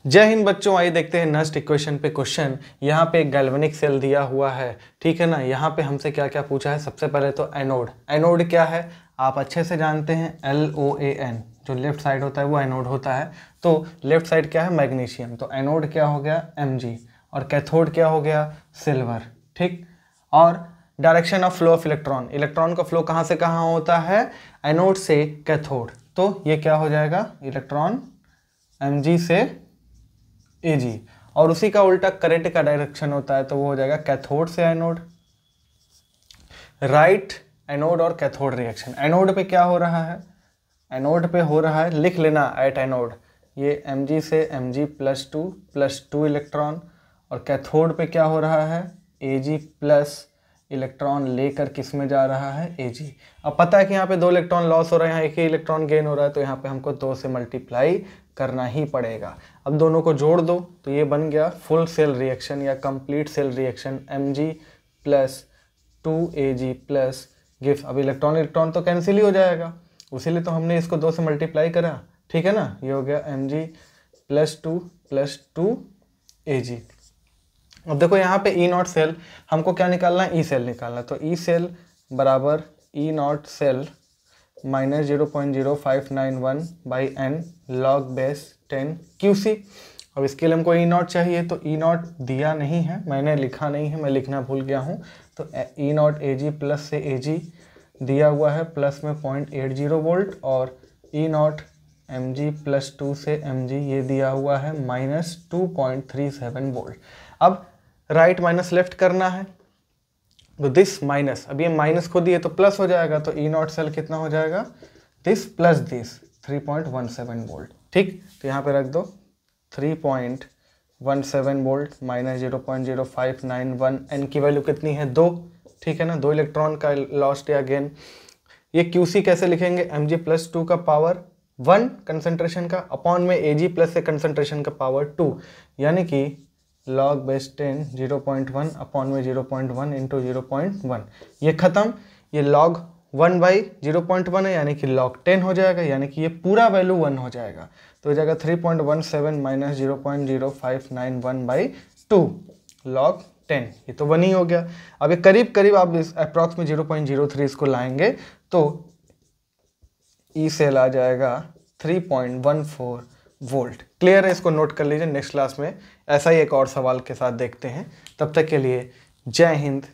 जय हिंद बच्चों, आइए देखते हैं नेक्स्ट इक्वेशन पे क्वेश्चन। यहाँ पे एक गैल्वेनिक सेल दिया हुआ है, ठीक है ना। यहाँ पे हमसे क्या क्या पूछा है। सबसे पहले तो एनोड। एनोड क्या है आप अच्छे से जानते हैं, LOAN, जो लेफ्ट साइड होता है वो एनोड होता है। तो लेफ्ट साइड क्या है, मैग्नीशियम। तो एनोड क्या हो गया, Mg, और कैथोड क्या हो गया, सिल्वर, ठीक। और direction of flow of electron, electron का फ्लो कहाँ से कहाँ होता है, एनोड से कैथोड। तो ये क्या हो जाएगा, इलेक्ट्रॉन Mg से Ag, और उसी का उल्टा करंट का डायरेक्शन होता है, तो वो हो जाएगा कैथोड से एनोड। राइट, एनोड और कैथोड रिएक्शन। एनोड पे क्या हो रहा है, एनोड पे हो रहा है, लिख लेना एट एनोड, ये Mg से Mg+2 इलेक्ट्रॉन, और कैथोड पे क्या हो रहा है, Ag+ इलेक्ट्रॉन लेकर किस में जा रहा है, Ag। अब पता है कि यहाँ पे 2 इलेक्ट्रॉन लॉस हो रहे हैं, यहाँ एक ही इलेक्ट्रॉन गेन हो रहा है, तो यहाँ पे हमको 2 से मल्टीप्लाई करना ही पड़ेगा। अब दोनों को जोड़ दो तो ये बन गया फुल सेल रिएक्शन या complete cell reaction, Mg+2Ag+ gives. अब इलेक्ट्रॉन इलेक्ट्रॉन तो कैंसिल ही हो जाएगा, उसीलिए तो हमने इसको 2 से मल्टीप्लाई करा, ठीक है ना। ये हो गया Mg+2+2Ag। अब देखो यहाँ पे E0 सेल हमको क्या निकालना है, ई सेल निकालना है। तो ई सेल बराबर E0 cell -0.0591/n log base 10 QC। अब इसके लिए हमको E0 चाहिए, तो E0 दिया नहीं है, मैंने लिखा नहीं है, मैं लिखना भूल गया हूँ। तो E0 Ag प्लस से Ag दिया हुआ है, प्लस में 0.80 वोल्ट, और E0 Mg+2 से Mg ये दिया हुआ है -2.37 वोल्ट। अब राइट माइनस लेफ्ट करना है, तो दिस माइनस, अब ये माइनस को दिए तो प्लस हो जाएगा, तो E0 सेल कितना हो जाएगा, दिस प्लस दिस 3.17 वोल्ट, ठीक। तो यहाँ पे रख दो 3.17 वोल्ट -0.0591, n की वैल्यू कितनी है, 2, ठीक है ना। 2 इलेक्ट्रॉन का लॉस्ट या गेन। ये QC कैसे लिखेंगे, Mg+2 का पावर 1 कंसंट्रेशन का, अपॉन में Ag+ से कंसंट्रेशन का पावर 2, यानी कि log बेस 10 0.1 अपॉन में 0.1 इंटू 0.1, ये खत्म। ये log 1/0.1 है, यानी कि log 10 हो जाएगा, यानी कि ये पूरा वैल्यू 1 हो जाएगा। तो हो जाएगा 3.17 माइनस 0.0591/2 log 10, ये तो 1 ही हो गया। अब ये करीब करीब आप इस अप्रॉक्स में 0.03 इसको लाएंगे तो ई सेल आ जाएगा 3.14 वोल्ट। क्लियर है, इसको नोट कर लीजिए। नेक्स्ट क्लास में ऐसा ही एक और सवाल के साथ देखते हैं। तब तक के लिए जय हिंद,